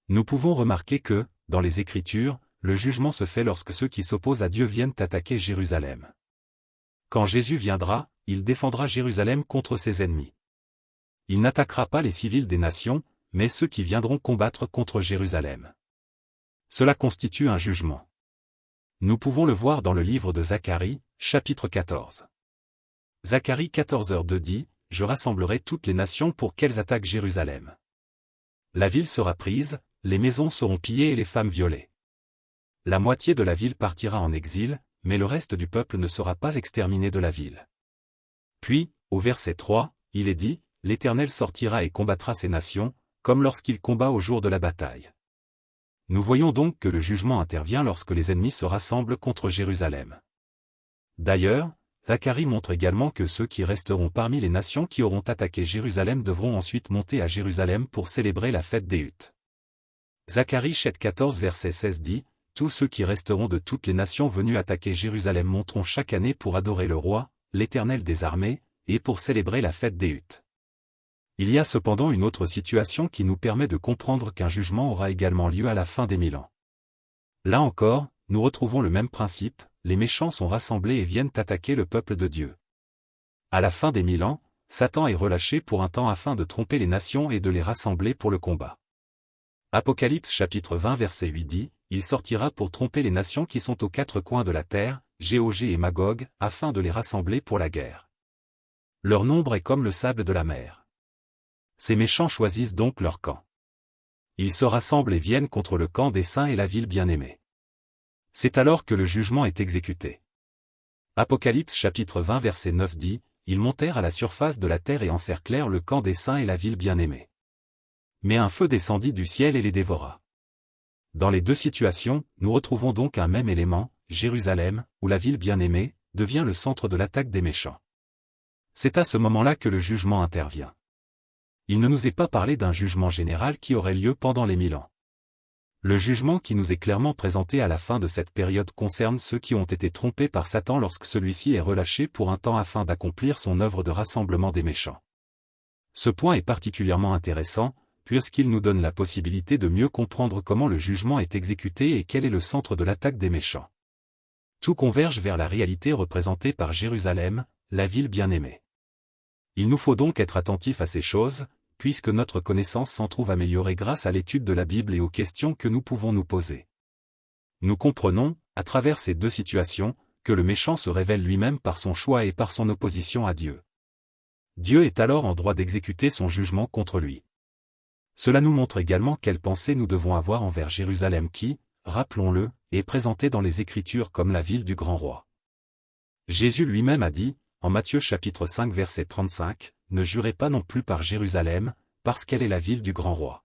Nous pouvons remarquer que, dans les Écritures, le jugement se fait lorsque ceux qui s'opposent à Dieu viennent attaquer Jérusalem. Quand Jésus viendra, il défendra Jérusalem contre ses ennemis. Il n'attaquera pas les civils des nations, mais ceux qui viendront combattre contre Jérusalem. Cela constitue un jugement. Nous pouvons le voir dans le livre de Zacharie, chapitre 14. Zacharie 14:2 dit, « Je rassemblerai toutes les nations pour qu'elles attaquent Jérusalem. La ville sera prise, les maisons seront pillées et les femmes violées. La moitié de la ville partira en exil, mais le reste du peuple ne sera pas exterminé de la ville. » Puis, au verset 3, il est dit, « L'Éternel sortira et combattra ces nations, comme lorsqu'il combat au jour de la bataille. » Nous voyons donc que le jugement intervient lorsque les ennemis se rassemblent contre Jérusalem. D'ailleurs, Zacharie montre également que ceux qui resteront parmi les nations qui auront attaqué Jérusalem devront ensuite monter à Jérusalem pour célébrer la fête des Huttes. Zacharie chapitre 14 verset 16 dit, « Tous ceux qui resteront de toutes les nations venues attaquer Jérusalem monteront chaque année pour adorer le roi, l'Éternel des armées, et pour célébrer la fête des Huttes. » Il y a cependant une autre situation qui nous permet de comprendre qu'un jugement aura également lieu à la fin des 1000 ans. Là encore, nous retrouvons le même principe, les méchants sont rassemblés et viennent attaquer le peuple de Dieu. À la fin des 1000 ans, Satan est relâché pour un temps afin de tromper les nations et de les rassembler pour le combat. Apocalypse chapitre 20 verset 8 dit, « Il sortira pour tromper les nations qui sont aux quatre coins de la terre, Gog et Magog, afin de les rassembler pour la guerre. Leur nombre est comme le sable de la mer. » Ces méchants choisissent donc leur camp. Ils se rassemblent et viennent contre le camp des saints et la ville bien-aimée. C'est alors que le jugement est exécuté. Apocalypse chapitre 20 verset 9 dit, « Ils montèrent à la surface de la terre et encerclèrent le camp des saints et la ville bien-aimée. Mais un feu descendit du ciel et les dévora. » Dans les deux situations, nous retrouvons donc un même élément, Jérusalem, où la ville bien-aimée, devient le centre de l'attaque des méchants. C'est à ce moment-là que le jugement intervient. Il ne nous est pas parlé d'un jugement général qui aurait lieu pendant les 1000 ans. Le jugement qui nous est clairement présenté à la fin de cette période concerne ceux qui ont été trompés par Satan lorsque celui-ci est relâché pour un temps afin d'accomplir son œuvre de rassemblement des méchants. Ce point est particulièrement intéressant, puisqu'il nous donne la possibilité de mieux comprendre comment le jugement est exécuté et quel est le centre de l'attaque des méchants. Tout converge vers la réalité représentée par Jérusalem, la ville bien-aimée. Il nous faut donc être attentifs à ces choses, puisque notre connaissance s'en trouve améliorée grâce à l'étude de la Bible et aux questions que nous pouvons nous poser. Nous comprenons, à travers ces deux situations, que le méchant se révèle lui-même par son choix et par son opposition à Dieu. Dieu est alors en droit d'exécuter son jugement contre lui. Cela nous montre également quelle pensée nous devons avoir envers Jérusalem qui, rappelons-le, est présentée dans les Écritures comme la ville du grand roi. Jésus lui-même a dit, en Matthieu chapitre 5 verset 35, « Ne jurez pas non plus par Jérusalem, parce qu'elle est la ville du grand roi. »